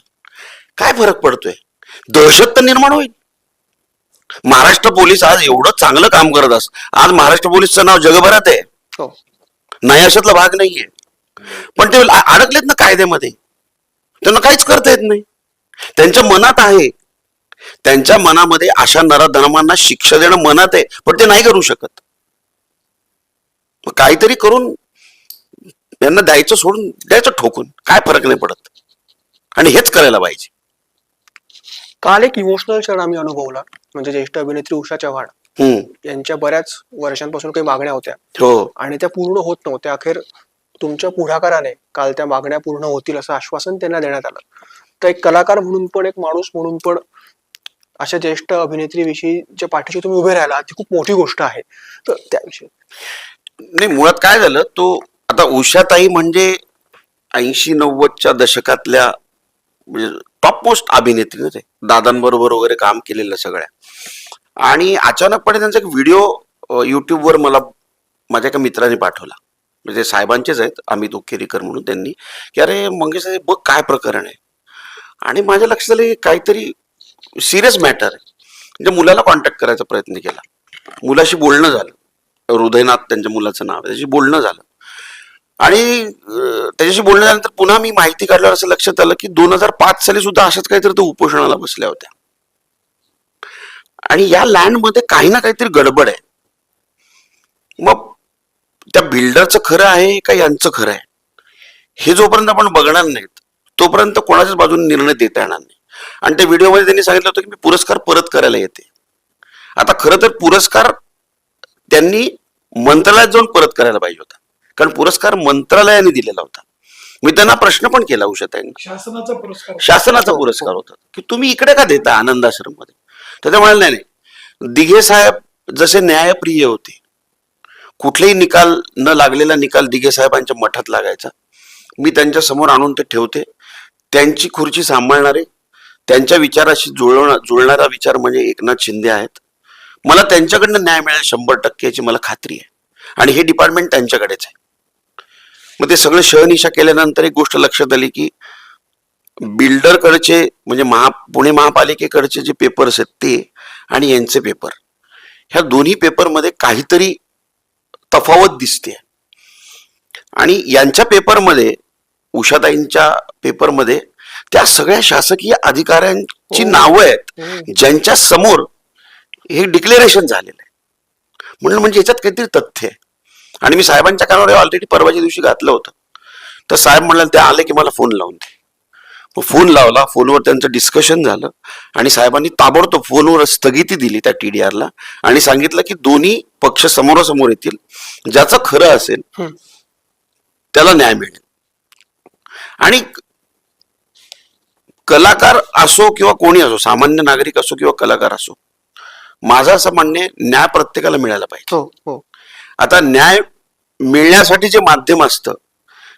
काय फरक पडतोय? दहशत तर निर्माण होईल. महाराष्ट्र पोलीस आज एवढं चांगलं काम करत असत, आज महाराष्ट्र पोलीसचं नाव जगभरात आहे, हो. नाही अशातला भाग नाहीये. पण ते अडकलेत ना कायद्यामध्ये, त्यांना काहीच करता येत नाही. त्यांच्या मनात आहे, त्यांच्या मनामध्ये अशा नराधमांना शिक्षा देणं मनात आहे, पण ते नाही करू शकत. मग काहीतरी करून यांना द्यायचं, सोडून द्यायचं ठोकून, काय फरक नाही पडत. आणि हेच करायला पाहिजे. काल एक इमोशनल क्षण आम्ही अनुभवला, म्हणजे ज्येष्ठ अभिनेत्री उषा चव्हाण यांच्या बऱ्याच वर्षांपासून काही मागण्या होत्या हो, आणि त्या पूर्ण होत नव्हत्या. अखेर तुमच्या पुढाकाराने काल त्या मागण्या पूर्ण होतील असं आश्वासन त्यांना देण्यात आलं. तर एक कलाकार म्हणून पण, एक माणूस म्हणून पण, अशा ज्येष्ठ अभिनेत्रीविषयी ज्या पाठीशी तुम्ही उभे राहिला ती खूप मोठी गोष्ट आहे. तर त्याविषयी नाही मुळात काय झालं, तो आता उषाताई म्हणजे 80-90च्या दशकातल्या म्हणजे टॉप मोस्ट अभिनेत्री ते, दादांबरोबर वगैरे काम केलेलं सगळ्या. आणि अचानकपणे त्यांचा एक व्हिडिओ युट्यूबवर मला माझ्या एका मित्राने पाठवला, म्हणजे साहेबांचेच आहेत, अमित उकेरीकर म्हणून. त्यांनी की अरे मंगेश साहेब बघ काय प्रकरण आहे. आणि माझ्या लक्षात आलं की काहीतरी सिरियस मॅटर आहे. म्हणजे मुलाला कॉन्टॅक्ट करायचा प्रयत्न केला, मुलाशी बोलणं झालं, हृदयनाथ त्यांच्या मुलाचं नाव आहे, त्याच्याशी बोलणं झालं. आणि त्याच्याशी बोलणं झाल्यानंतर पुन्हा मी माहिती काढल्यावर असं लक्षात आलं की 2005 साली सुद्धा अशाच काहीतरी तो उपोषणाला बसल्या होत्या. आणि या लँडमध्ये काही ना काहीतरी गडबड आहे. मग त्या बिल्डरचं खरं आहे का यांचं खरं आहे, हे जोपर्यंत आपण बघणार नाहीत तोपर्यंत कोणाच्याच बाजूने निर्णय देता येणार नाही. आणि त्या व्हिडिओमध्ये त्यांनी सांगितलं होतं की मी पुरस्कार परत करायला येते. आता खरं तर पुरस्कार त्यांनी मंत्रालयात जाऊन परत करायला पाहिजे होता, कारण पुरस्कार मंत्रालयाने दिलेला होता. मी त्यांना प्रश्न पण केला उषाताईंना, शासनाचा पुरस्कार होता, की तुम्ही इकडे का देता आनंद आश्रम मध्ये? तर ते म्हणाले नाही नाही, दिघे साहेब जसे न्यायप्रिय होते, कुठलेही निकाल न लागलेला निकाल दिघे साहेबांच्या मठात लागायचा, मी त्यांच्या समोर आणून ते ठेवते. त्यांची खुर्ची सांभाळणारे, त्यांच्या विचाराशी जुळणारा विचार म्हणजे एकनाथ शिंदे आहेत. मला त्यांच्याकडनं न्याय मिळेल 100% याची मला खात्री आहे. आणि हे डिपार्टमेंट त्यांच्याकडेच आहे. मग ते सगळं शहनिशा केल्यानंतर एक गोष्ट लक्षात आली की बिल्डरकडचे म्हणजे पुणे महापालिकेकडचे जे पेपर्स आहेत ते आणि यांचे पेपर, ह्या दोन्ही पेपरमध्ये काहीतरी तफावत दिसते. आणि यांच्या पेपरमध्ये, उषाताईंच्या पेपरमध्ये त्या सगळ्या शासकीय अधिकाऱ्यांची नावं आहेत ज्यांच्या समोर हे डिक्लेरेशन झालेलं आहे. म्हणून म्हणजे याच्यात काहीतरी तथ्य आहे. आणि मी साहेबांच्या कानावर ऑलरेडी परवाच्या दिवशी घातलं होतं. तर साहेब म्हणाले ते आले की मला फोन लावून दे. मग फोन लावला, फोनवर त्यांचं डिस्कशन झालं आणि साहेबांनी ताबडतोब फोनवर स्थगिती दिली त्या TDRला आणि सांगितलं की दोन्ही पक्ष समोरासमोर येतील, ज्याचं खरं असेल त्याला न्याय मिळेल. आणि कलाकार असो किंवा कोणी असो, सामान्य नागरिक असो किंवा कलाकार असो, माझं असं म्हणणे न्याय प्रत्येकाला मिळाला पाहिजे. हो हो. आता न्याय मिळण्यासाठी जे माध्यम असतं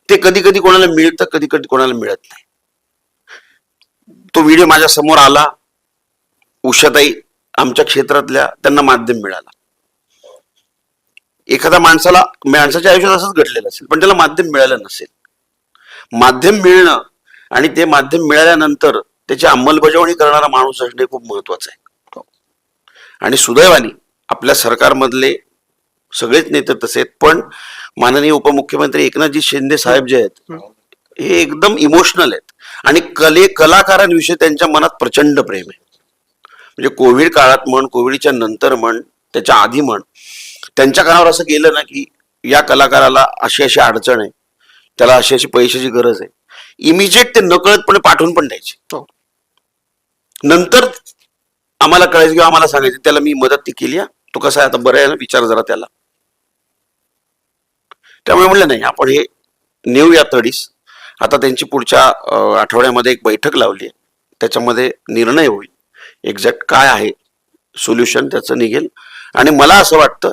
ते कधी कधी कोणाला मिळतं, कधी कधी कोणाला मिळत नाही. तो व्हिडिओ माझ्या समोर आला, उषाताई आमच्या क्षेत्रातल्या, त्यांना माध्यम मिळाला. एखाद्या माणसाच्या आयुष्यात असंच घडलेलं असेल पण त्याला माध्यम मिळालं नसेल. माध्यम मिळणं आणि ते माध्यम मिळाल्यानंतर त्याची अंमलबजावणी करणारा माणूस असणे खूप महत्वाचं आहे. आणि सुदैवाने आपल्या सरकारमधले सगळेच नेते तसे आहेत, पण माननीय उपमुख्यमंत्री एकनाथजी शिंदे साहेब जे आहेत हे एकदम इमोशनल आहेत आणि कलाकारांविषयी त्यांच्या मनात प्रचंड प्रेम आहे. म्हणजे कोविड काळात म्हण, कोविडच्या नंतर म्हण, त्याच्या आधी म्हण, त्यांच्या कानावर असं गेलं ना की या कलाकाराला अशी अशी अडचण आहे, त्याला अशी अशी पैशाची गरज आहे, इमिजिएट ते नकळतपणे पाठवून पण द्यायचे. नंतर आम्हाला कळायचं किंवा आम्हाला सांगायचं त्याला मी मदत ती केली, तो कसा आहे आता, बरं आहे ना, विचार जरा त्याला. त्यामुळे म्हणलं नाही आपण हे नेऊया तडीस. आता त्यांची पुढच्या आठवड्यामध्ये एक बैठक लावली आहे, त्याच्यामध्ये निर्णय होईल, एक्झॅक्ट काय आहे सोल्युशन त्याचं निघेल. आणि मला असं वाटतं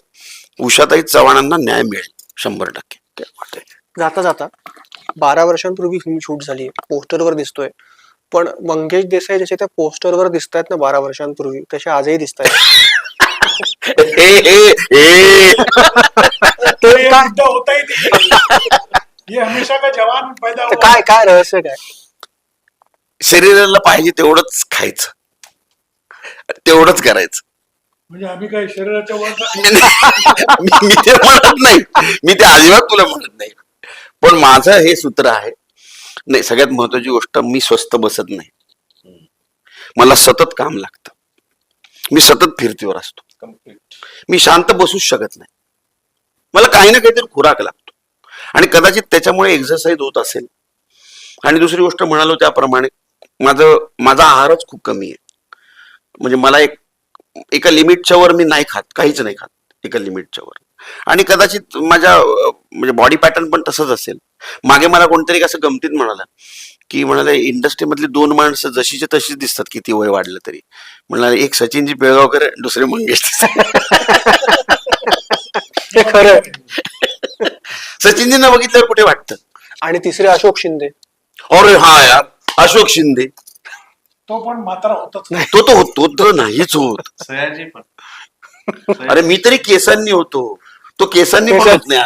उषाताई चव्हाणांना न्याय मिळेल 100%. जाता जाता 12 वर्षांपूर्वी फिल्म शूट झाली पोस्टरवर दिसतोय, पण मंगेश देसाई जसे त्या पोस्टरवर दिसत आहेत ना 12 वर्षांपूर्वी, तसे आजही दिसत आहेत. तो ये मुद्दा होता ही नहीं. ये हमेशा का जवान पैदा हुआ. काय काय रहस्य काय? शरीराला पाहिजे तेवढंच खायचं, तेवढंच करायचं. म्हणजे आम्ही काय शरीराच्या वर मी ते म्हणत नाही, मी ते अजिबात तुला म्हणत नाही. पण माझं हे सूत्र आहे, नाही सगळ्यात महत्वाची गोष्ट, मी स्वस्त बसत नाही. मला सतत काम लागतं, मी सतत फिरतीवर असतो, मी शांत बसूच शकत नाही. मला काही ना काहीतरी खुराक लागतो आणि कदाचित त्याच्यामुळे एक्सरसाइज होत असेल. आणि दुसरी गोष्ट म्हणालो त्याप्रमाणे माझा आहारच खूप कमी आहे. म्हणजे मला एका लिमिटच्या वर मी नाही खात, काहीच नाही खात एका लिमिटच्या वर. आणि कदाचित माझ्या म्हणजे बॉडी पॅटर्न पण तसंच असेल. मागे मला कोणतरी असं गमतीत म्हणाला इंडस्ट्रीमधली 2 माणसं जशीचे तशीच दिसतात किती वय वाढलं तरी. म्हणाला एक सचिनजी पिळगावकर आहे, दुसरे मंगेश हे खरं. सचिनजींना बघितल्यावर कुठे वाटतं. आणि तिसरे अशोक शिंदे. अरे हा यार, अशोक शिंदे तो पण मात्र होतच नाही. तो तर नाहीच होत. सयाजी पण अरे मी तरी केसांनी होतो, तो केसांनी पण होत नाही.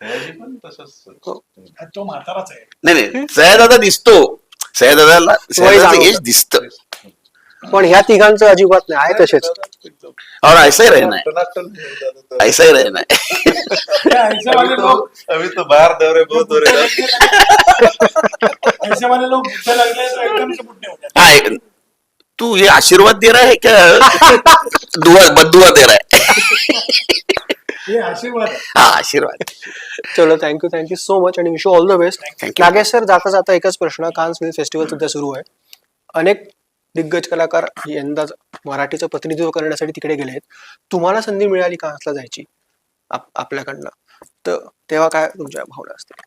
सयाजी पण तसंच. तो म्हाताराच आहे. नाही सयादादा दिसतो, सयादादाचं एज दिसतं. पण ह्या तिघांचं अजिबात नाही, आहे तसेच. और ऐसा ही रहना है, ऐसा ही रहना है. ऐसे वाले लोग अभी तो बाहर दौरे बहुत हो रहे हैं. ऐसे वाले लोग बुढ़े लग रहे तो एकदम से बुढ़े हो जाते. हाय, तू ये आशीर्वाद दे रहा है क्या बद्दुआ दे रहा है? ये आशीर्वाद है. हा आशीर्वाद. चलो थँक्यू सो मच आणि wish all the best. Thank you. Nagesh sir, जाता जाता एकच प्रश्न. कान्स फिल्म फेस्टिवल सध्या सुरू आहे, अनेक दिग्गज कलाकार यंदा मराठीचं प्रतिनिधित्व करण्यासाठी तिकडे गेले आहेत. तुम्हाला संधी मिळाली कान्सला जायची आपल्याकडनं, तर तेव्हा काय तुमच्या भावना असतील?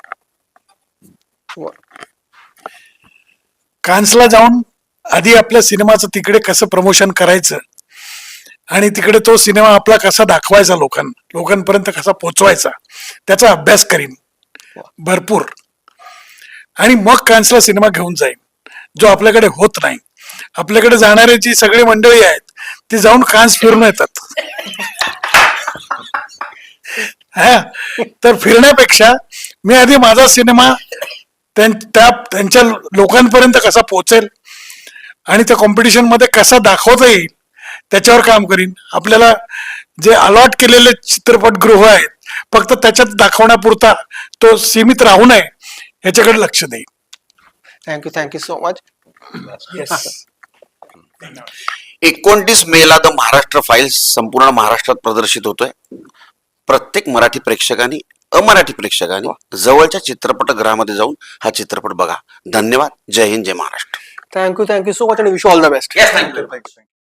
कान्सला जाऊन आधी आपल्या सिनेमाचं तिकडे कसं प्रमोशन करायचं आणि तिकडे तो सिनेमा आपला कसा दाखवायचा, लोकांपर्यंत कसा पोचवायचा, त्याचा अभ्यास करीन भरपूर. आणि मग कान्सला सिनेमा घेऊन जाईन, जो आपल्याकडे होत नाही. आपल्याकडे जाणारे जी सगळी मंडळी आहेत ती जाऊन कान्स फिरून येतात. हा, तर फिरण्यापेक्षा मी आधी माझा सिनेमा त्यांच्या लोकांपर्यंत कसा पोहोचेल आणि त्या कॉम्पिटिशन मध्ये कसा दाखवता येईल त्याच्यावर काम करीन. आपल्याला जे अलॉट केलेले चित्रपटगृह आहेत फक्त त्याच्यात दाखवण्यापुरता तो सीमित राहू नये याच्याकडे लक्ष देईन. Thank you so much. 29 मेला द महाराष्ट्र फाईल्स संपूर्ण महाराष्ट्रात प्रदर्शित होतोय. प्रत्येक मराठी प्रेक्षकांनी, अमराठी प्रेक्षकांनी जवळच्या चित्रपटगृहामध्ये जाऊन हा चित्रपट बघा. धन्यवाद. जय हिंद, जय महाराष्ट्र. थँक्यू सो मच आणि wish all the best. Yes, thank you.